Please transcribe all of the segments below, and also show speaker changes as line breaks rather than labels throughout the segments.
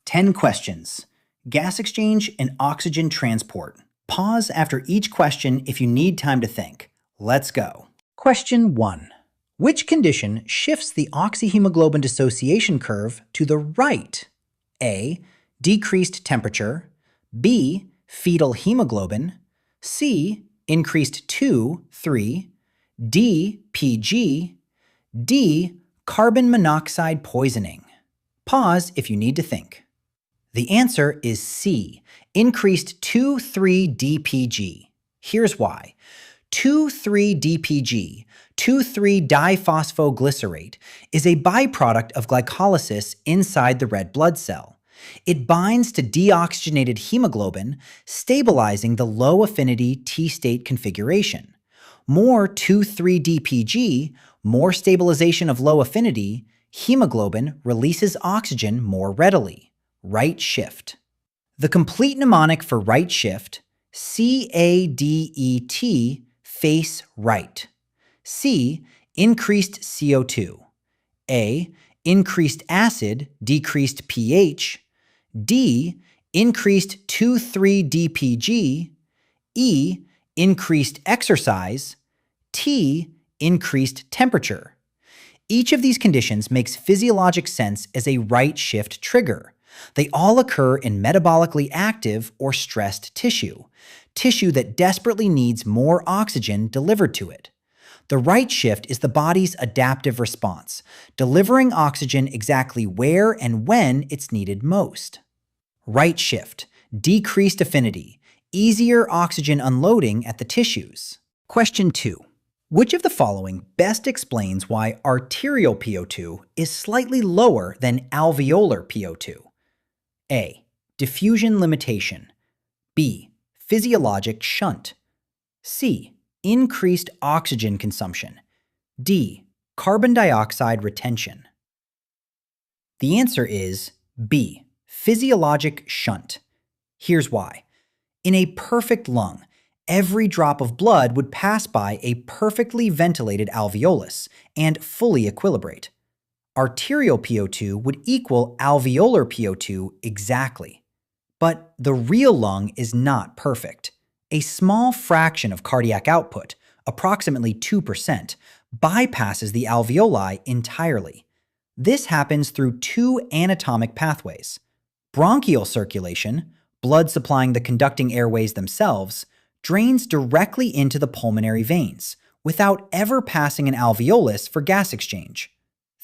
10 questions. Gas exchange and oxygen transport. Pause after each question if you need time to think. Let's go. Question 1. Which condition shifts the oxyhemoglobin dissociation curve to the right? A. Decreased temperature. B. Fetal hemoglobin. C. Increased 2,3. D. PG. D. Carbon monoxide poisoning. Pause if you need to think. The answer is C. Increased 2,3-DPG. Here's why. 2,3-DPG, 2,3-diphosphoglycerate, is a byproduct of glycolysis inside the red blood cell. It binds to deoxygenated hemoglobin, stabilizing the low-affinity T-state configuration. More 2,3-DPG, more stabilization of low affinity, hemoglobin releases oxygen more readily. Right shift. The complete mnemonic for right shift, CADET, face right. C, increased CO2. A, increased acid, decreased pH. D, increased 2,3-DPG. E, increased exercise. T, increased temperature. Each of these conditions makes physiologic sense as a right shift trigger. They all occur in metabolically active or stressed tissue that desperately needs more oxygen delivered to it. The right shift is the body's adaptive response, delivering oxygen exactly where and when it's needed most. Right shift, decreased affinity, easier oxygen unloading at the tissues. Question 2. Which of the following best explains why arterial PO2 is slightly lower than alveolar PO2? A. Diffusion limitation. B. Physiologic shunt. C. Increased oxygen consumption. D. Carbon dioxide retention. The answer is B. Physiologic shunt. Here's why. In a perfect lung, every drop of blood would pass by a perfectly ventilated alveolus and fully equilibrate. Arterial PO2 would equal alveolar PO2 exactly. But the real lung is not perfect. A small fraction of cardiac output, approximately 2%, bypasses the alveoli entirely. This happens through two anatomic pathways. Bronchial circulation, blood supplying the conducting airways themselves, drains directly into the pulmonary veins, without ever passing an alveolus for gas exchange.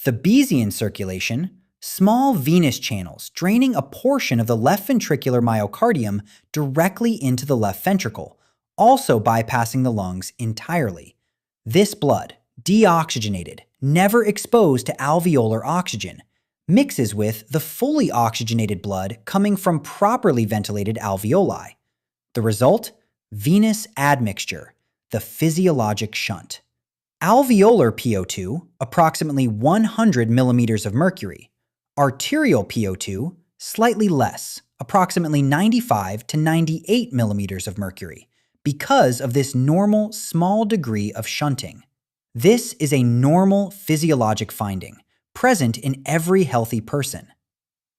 Thebesian circulation, small venous channels draining a portion of the left ventricular myocardium directly into the left ventricle, also bypassing the lungs entirely. This blood, deoxygenated, never exposed to alveolar oxygen, mixes with the fully oxygenated blood coming from properly ventilated alveoli. The result? Venous admixture, the physiologic shunt. Alveolar PO2, approximately 100 millimeters of mercury. Arterial PO2, slightly less, approximately 95 to 98 millimeters of mercury, because of this normal small degree of shunting. This is a normal physiologic finding, present in every healthy person.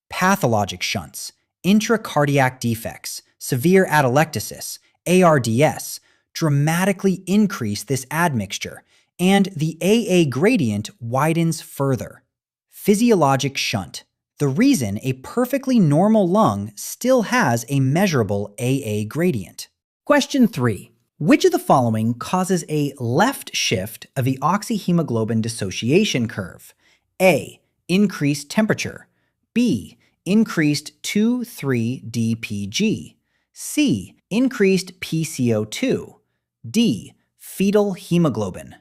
Pathologic shunts, intracardiac defects, severe atelectasis, ARDS, dramatically increase this admixture, and the AA gradient widens further. Physiologic shunt, the reason a perfectly normal lung still has a measurable AA gradient. Question 3. Which of the following causes a left shift of the oxyhemoglobin dissociation curve? A. Increased temperature. B. Increased 2,3-DPG. C. Increased PCO2. D. Fetal hemoglobin.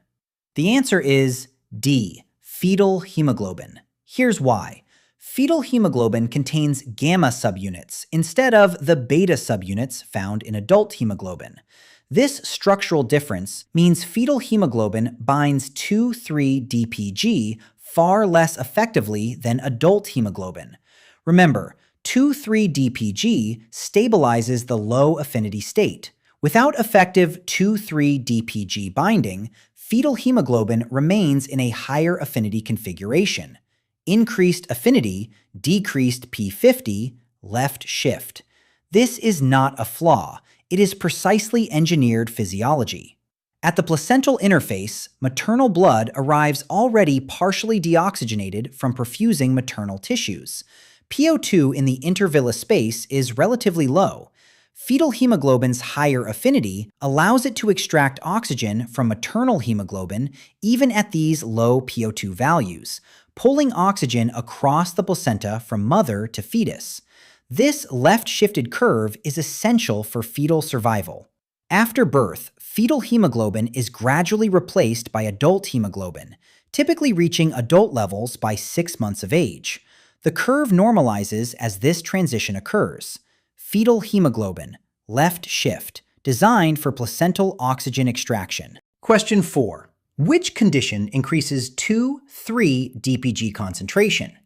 The answer is D. Fetal hemoglobin. Here's why. Fetal hemoglobin contains gamma subunits instead of the beta subunits found in adult hemoglobin. This structural difference means fetal hemoglobin binds 2,3-DPG far less effectively than adult hemoglobin. Remember, 2,3-DPG stabilizes the low affinity state. Without effective 2,3-DPG binding, fetal hemoglobin remains in a higher affinity configuration. increased affinity, decreased P50, left shift. This is not a flaw. It is precisely engineered physiology. At the placental interface, maternal blood arrives already partially deoxygenated from perfusing maternal tissues. PO2 in the intervillous space is relatively low. Fetal hemoglobin's higher affinity allows it to extract oxygen from maternal hemoglobin even at these low PO2 values, pulling oxygen across the placenta from mother to fetus. This left-shifted curve is essential for fetal survival. After birth, fetal hemoglobin is gradually replaced by adult hemoglobin, typically reaching adult levels by 6 months of age. The curve normalizes as this transition occurs. Fetal hemoglobin, left shift, designed for placental oxygen extraction. Question 4. Which condition increases 2,3 DPG concentration?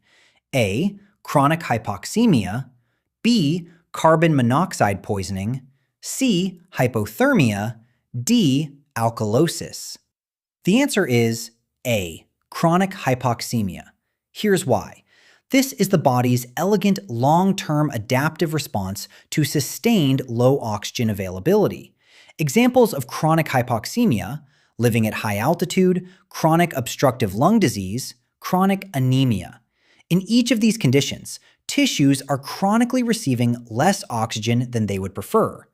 A. Chronic hypoxemia. B. Carbon monoxide poisoning. C. Hypothermia. D. Alkalosis. The answer is A. Chronic hypoxemia. Here's why. This is the body's elegant long-term adaptive response to sustained low oxygen availability. Examples of chronic hypoxemia: living at high altitude, chronic obstructive lung disease, chronic anemia. In each of these conditions, tissues are chronically receiving less oxygen than they would prefer.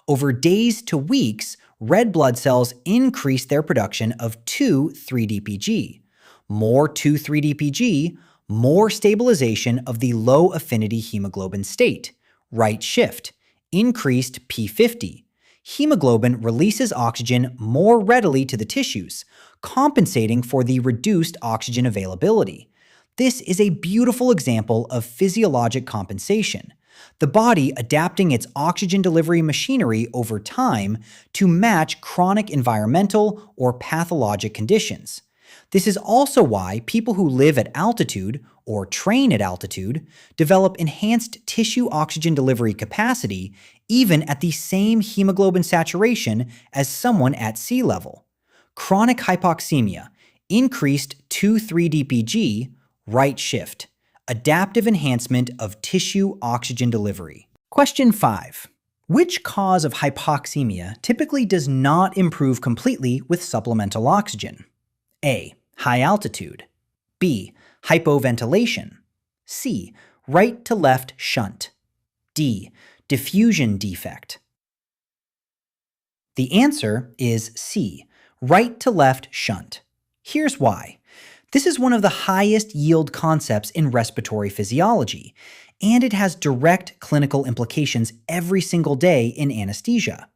Over days to weeks, red blood cells increase their production of 2,3-DPG. More 2,3-DPG, more stabilization of the low-affinity hemoglobin state, right shift, increased P50. Hemoglobin releases oxygen more readily to the tissues, compensating for the reduced oxygen availability. This is a beautiful example of physiologic compensation, the body adapting its oxygen delivery machinery over time to match chronic environmental or pathologic conditions. This is also why people who live at altitude or train at altitude develop enhanced tissue oxygen delivery capacity even at the same hemoglobin saturation as someone at sea level. Chronic hypoxemia, increased 2,3-DPG, right shift, adaptive enhancement of tissue oxygen delivery. Question 5. Which cause of hypoxemia typically does not improve completely with supplemental oxygen? A. High altitude. B. Hypoventilation. C. Right to left shunt. D. Diffusion defect. The answer is C. Right to left shunt. Here's why. This is one of the highest yield concepts in respiratory physiology, and it has direct clinical implications every single day in anesthesia.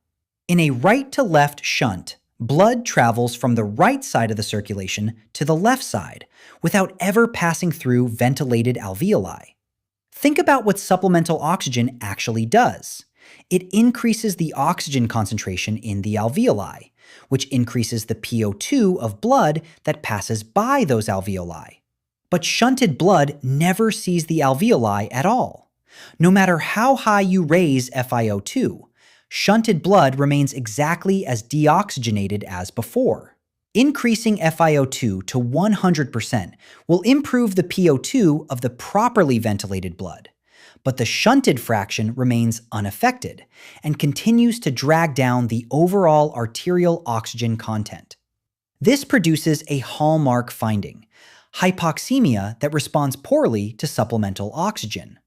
In a right to left shunt, blood travels from the right side of the circulation to the left side without ever passing through ventilated alveoli. Think about what supplemental oxygen actually does. It increases the oxygen concentration in the alveoli, which increases the PO2 of blood that passes by those alveoli. But shunted blood never sees the alveoli at all. No matter how high you raise FiO2, shunted blood remains exactly as deoxygenated as before. Increasing FiO2 to 100% will improve the PO2 of the properly ventilated blood, but the shunted fraction remains unaffected and continues to drag down the overall arterial oxygen content. This produces a hallmark finding: hypoxemia that responds poorly to supplemental oxygen.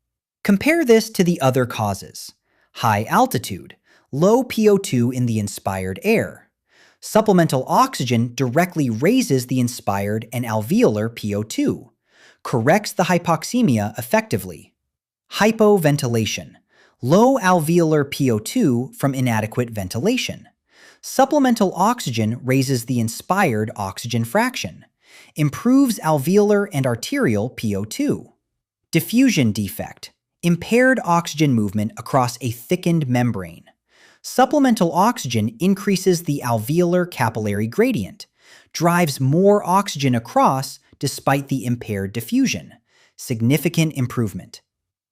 Compare this to the other causes: high altitude, low PO2 in the inspired air. Supplemental oxygen directly raises the inspired and alveolar PO2, corrects the hypoxemia effectively. Hypoventilation, low alveolar PO2 from inadequate ventilation. Supplemental oxygen raises the inspired oxygen fraction, improves alveolar and arterial PO2. Diffusion defect, impaired oxygen movement across a thickened membrane. Supplemental oxygen increases the alveolar capillary gradient, drives more oxygen across despite the impaired diffusion. Significant improvement.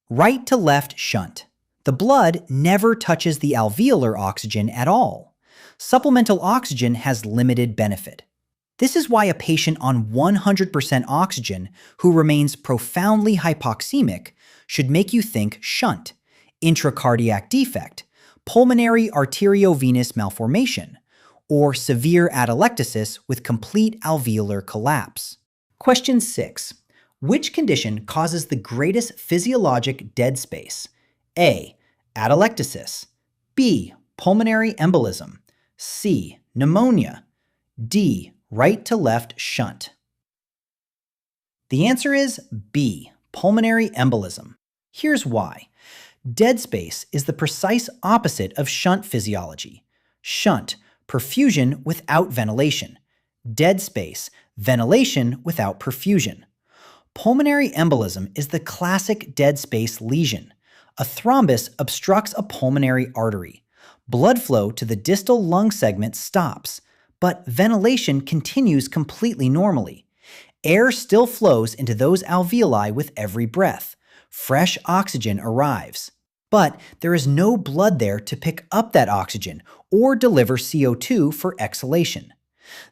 Right to left shunt. The blood never touches the alveolar oxygen at all. Supplemental oxygen has limited benefit. This is why a patient on 100% oxygen who remains profoundly hypoxemic should make you think shunt, intracardiac defect, pulmonary arteriovenous malformation, or severe atelectasis with complete alveolar collapse. Question 6. Which condition causes the greatest physiologic dead space? A. Atelectasis. B. Pulmonary embolism. C. Pneumonia. D. Right to left shunt. The answer is B. Pulmonary embolism. Here's why. Dead space is the precise opposite of shunt physiology. Shunt, perfusion without ventilation. Dead space, ventilation without perfusion. Pulmonary embolism is the classic dead space lesion. A thrombus obstructs a pulmonary artery. Blood flow to the distal lung segment stops, but ventilation continues completely normally. Air still flows into those alveoli with every breath. Fresh oxygen arrives. But there is no blood there to pick up that oxygen or deliver CO2 for exhalation.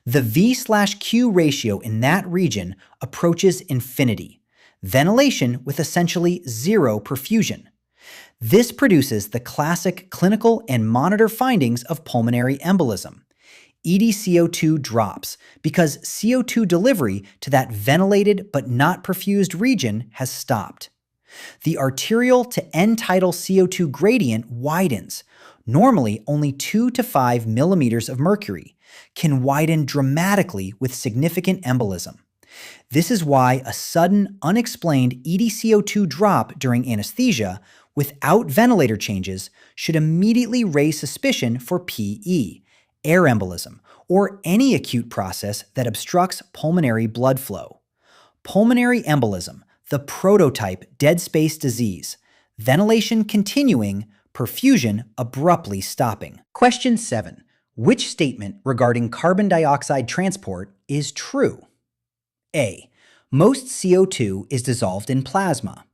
The V/Q ratio in that region approaches infinity. Ventilation with essentially zero perfusion. This produces the classic clinical and monitor findings of pulmonary embolism. EdCO2 drops because CO2 delivery to that ventilated but not perfused region has stopped. The arterial to end-tidal CO2 gradient widens, normally only 2 to 5 millimeters of mercury, can widen dramatically with significant embolism. This is why a sudden, unexplained EdCO2 drop during anesthesia without ventilator changes should immediately raise suspicion for PE, air embolism, or any acute process that obstructs pulmonary blood flow. Pulmonary embolism, the prototype dead space disease, ventilation continuing, perfusion abruptly stopping. Question 7. Which statement regarding carbon dioxide transport is true? A. Most CO2 is dissolved in plasma.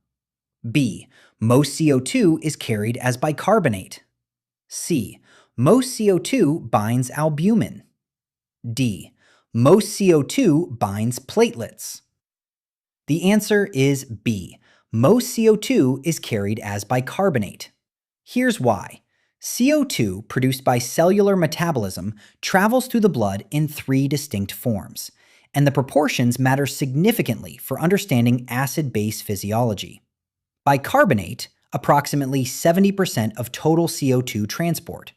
B. Most CO2 is carried as bicarbonate. C. Most CO2 binds albumin. D. Most CO2 binds platelets. The answer is B. Most CO2 is carried as bicarbonate. Here's why. CO2 produced by cellular metabolism travels through the blood in 3 distinct forms, and the proportions matter significantly for understanding acid-base physiology. Bicarbonate, approximately 70% of total CO2 transport.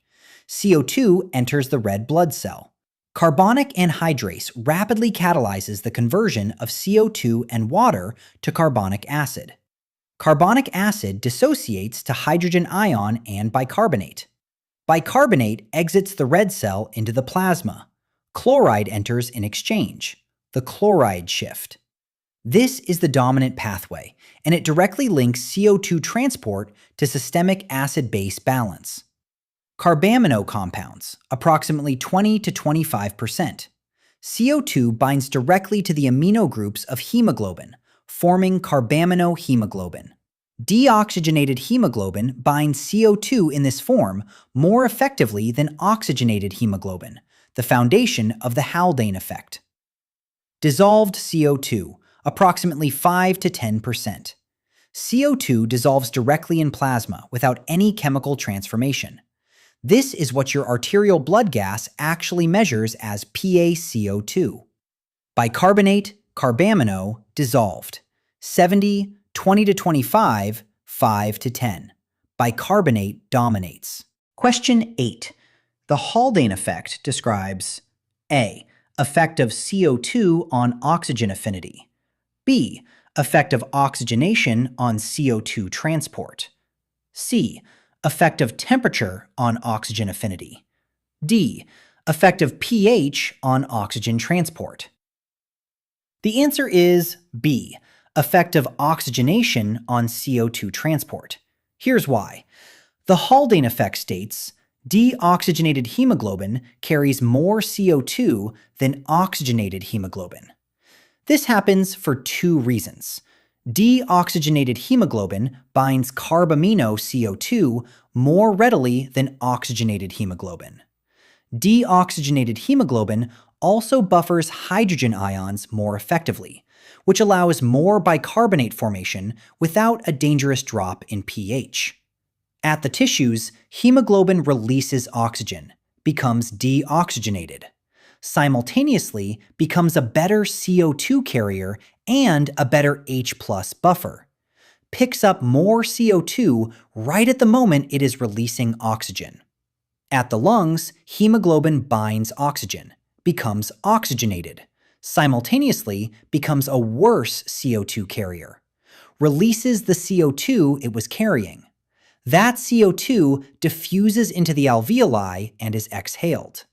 CO2 enters the red blood cell. Carbonic anhydrase rapidly catalyzes the conversion of CO2 and water to carbonic acid. Carbonic acid dissociates to hydrogen ion and bicarbonate. Bicarbonate exits the red cell into the plasma. Chloride enters in exchange, the chloride shift. This is the dominant pathway, and it directly links CO2 transport to systemic acid-base balance. Carbamino compounds, approximately 20 to 25%. CO2 binds directly to the amino groups of hemoglobin, forming carbamino hemoglobin. Deoxygenated hemoglobin binds CO2 in this form more effectively than oxygenated hemoglobin, the foundation of the Haldane effect. Dissolved CO2, approximately 5 to 10%. CO2 dissolves directly in plasma without any chemical transformation. This is what your arterial blood gas actually measures as PaCO2. Bicarbonate, carbamino, dissolved. 70, 20 to 25, 5 to 10. Bicarbonate dominates. Question 8. The Haldane effect describes A. Effect of CO2 on oxygen affinity. B. Effect of oxygenation on CO2 transport. C. Effect of temperature on oxygen affinity. D. Effect of pH on oxygen transport. The answer is B. Effect of oxygenation on CO2 transport. Here's why. The Haldane effect states deoxygenated hemoglobin carries more CO2 than oxygenated hemoglobin. This happens for 2 reasons. Deoxygenated hemoglobin binds carbamino CO2 more readily than oxygenated hemoglobin. Deoxygenated hemoglobin also buffers hydrogen ions more effectively, which allows more bicarbonate formation without a dangerous drop in pH. At the tissues, hemoglobin releases oxygen, becomes deoxygenated, simultaneously becomes a better CO2 carrier and a better H+ buffer, picks up more CO2 right at the moment it is releasing oxygen. At the lungs, hemoglobin binds oxygen, becomes oxygenated, simultaneously becomes a worse CO2 carrier, releases the CO2 it was carrying. That CO2 diffuses into the alveoli and is exhaled.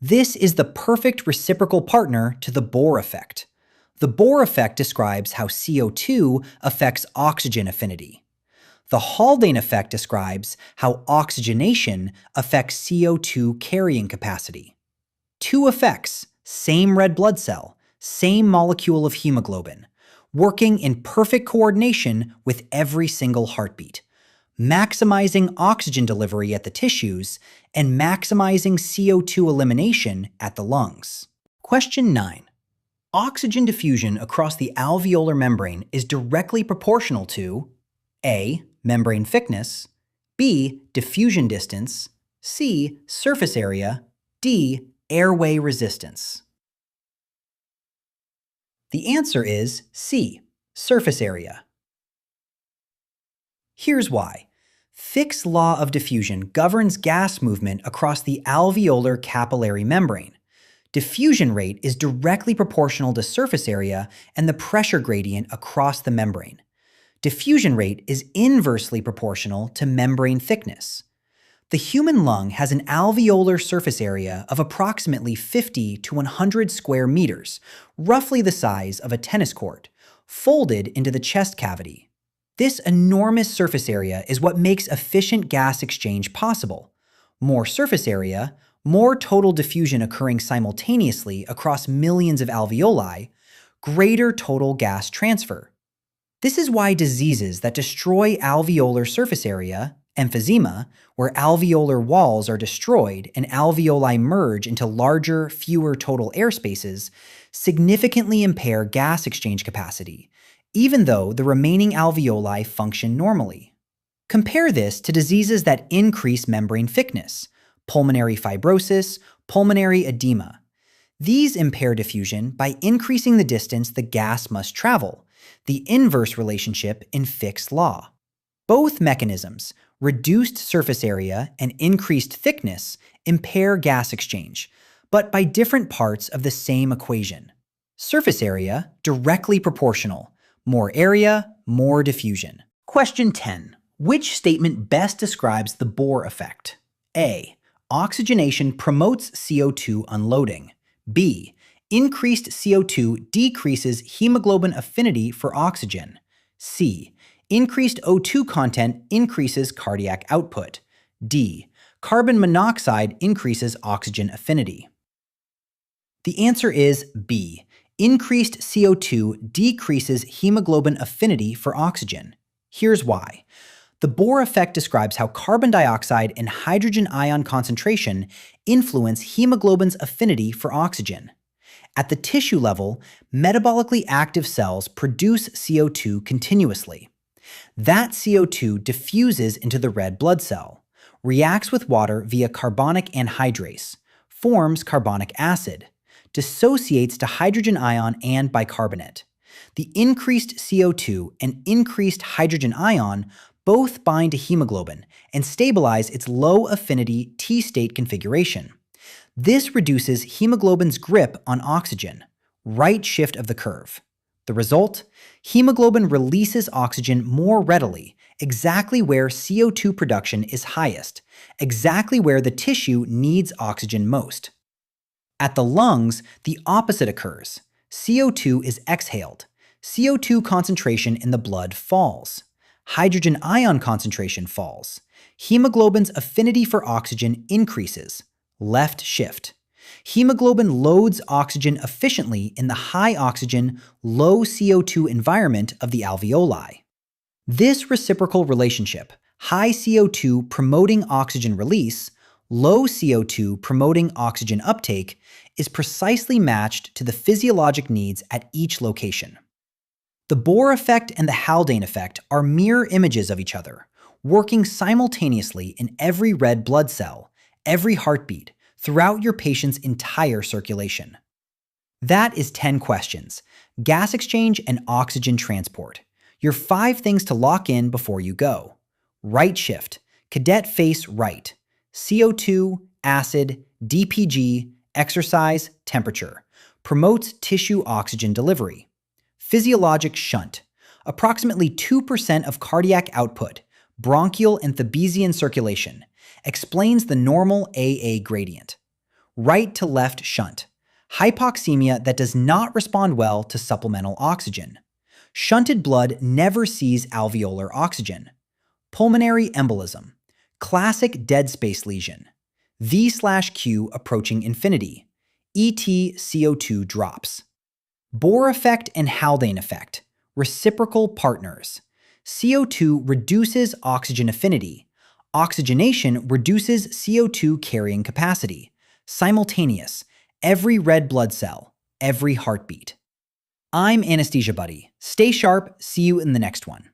This is the perfect reciprocal partner to the Bohr effect. The Bohr effect describes how CO2 affects oxygen affinity. The Haldane effect describes how oxygenation affects CO2 carrying capacity. Two effects, same red blood cell, same molecule of hemoglobin, working in perfect coordination with every single heartbeat, maximizing oxygen delivery at the tissues and maximizing CO2 elimination at the lungs. Question 9. Oxygen diffusion across the alveolar membrane is directly proportional to A. Membrane thickness, B. Diffusion distance, C. Surface area, D. Airway resistance. The answer is C. Surface area. Here's why. Fick's law of diffusion governs gas movement across the alveolar capillary membrane. Diffusion rate is directly proportional to surface area and the pressure gradient across the membrane. Diffusion rate is inversely proportional to membrane thickness. The human lung has an alveolar surface area of approximately 50 to 100 square meters, roughly the size of a tennis court, folded into the chest cavity. This enormous surface area is what makes efficient gas exchange possible. More surface area, more total diffusion occurring simultaneously across millions of alveoli, greater total gas transfer. This is why diseases that destroy alveolar surface area, emphysema, where alveolar walls are destroyed and alveoli merge into larger, fewer total air spaces, significantly impair gas exchange capacity, even though the remaining alveoli function normally. Compare this to diseases that increase membrane thickness, pulmonary fibrosis, pulmonary edema. These impair diffusion by increasing the distance the gas must travel, the inverse relationship in Fick's law. Both mechanisms, reduced surface area and increased thickness, impair gas exchange, but by different parts of the same equation. Surface area, directly proportional. More area, more diffusion. Question 10. Which statement best describes the Bohr effect? A. Oxygenation promotes CO2 unloading. B. Increased CO2 decreases hemoglobin affinity for oxygen. C. Increased O2 content increases cardiac output. D. Carbon monoxide increases oxygen affinity. The answer is B. Increased CO2 decreases hemoglobin affinity for oxygen. Here's why. The Bohr effect describes how carbon dioxide and hydrogen ion concentration influence hemoglobin's affinity for oxygen. At the tissue level, metabolically active cells produce CO2 continuously. That CO2 diffuses into the red blood cell, reacts with water via carbonic anhydrase, forms carbonic acid, dissociates to hydrogen ion and bicarbonate. The increased CO2 and increased hydrogen ion both bind to hemoglobin and stabilize its low-affinity T-state configuration. This reduces hemoglobin's grip on oxygen, right shift of the curve. The result? Hemoglobin releases oxygen more readily, exactly where CO2 production is highest, exactly where the tissue needs oxygen most. At the lungs, the opposite occurs. CO2 is exhaled. CO2 concentration in the blood falls. Hydrogen ion concentration falls. Hemoglobin's affinity for oxygen increases. Left shift. Hemoglobin loads oxygen efficiently in the high oxygen, low CO2 environment of the alveoli. This reciprocal relationship, high CO2 promoting oxygen release, low CO2 promoting oxygen uptake, is precisely matched to the physiologic needs at each location. The Bohr effect and the Haldane effect are mirror images of each other, working simultaneously in every red blood cell, every heartbeat, throughout your patient's entire circulation. That is 10 questions, gas exchange and oxygen transport. Your 5 things to lock in before you go. Right shift, cadet face right, CO2, acid, DPG, exercise, temperature. Promotes tissue oxygen delivery. Physiologic shunt, approximately 2% of cardiac output, bronchial and Thebesian circulation, explains the normal AA gradient. Right to left shunt, hypoxemia that does not respond well to supplemental oxygen. Shunted blood never sees alveolar oxygen. Pulmonary embolism, classic dead space lesion. V/Q approaching infinity. ET CO2 drops. Bohr effect and Haldane effect, reciprocal partners. CO2 reduces oxygen affinity. Oxygenation reduces CO2 carrying capacity. Simultaneous, every red blood cell, every heartbeat. I'm Anesthesia Buddy. Stay sharp, see you in the next one.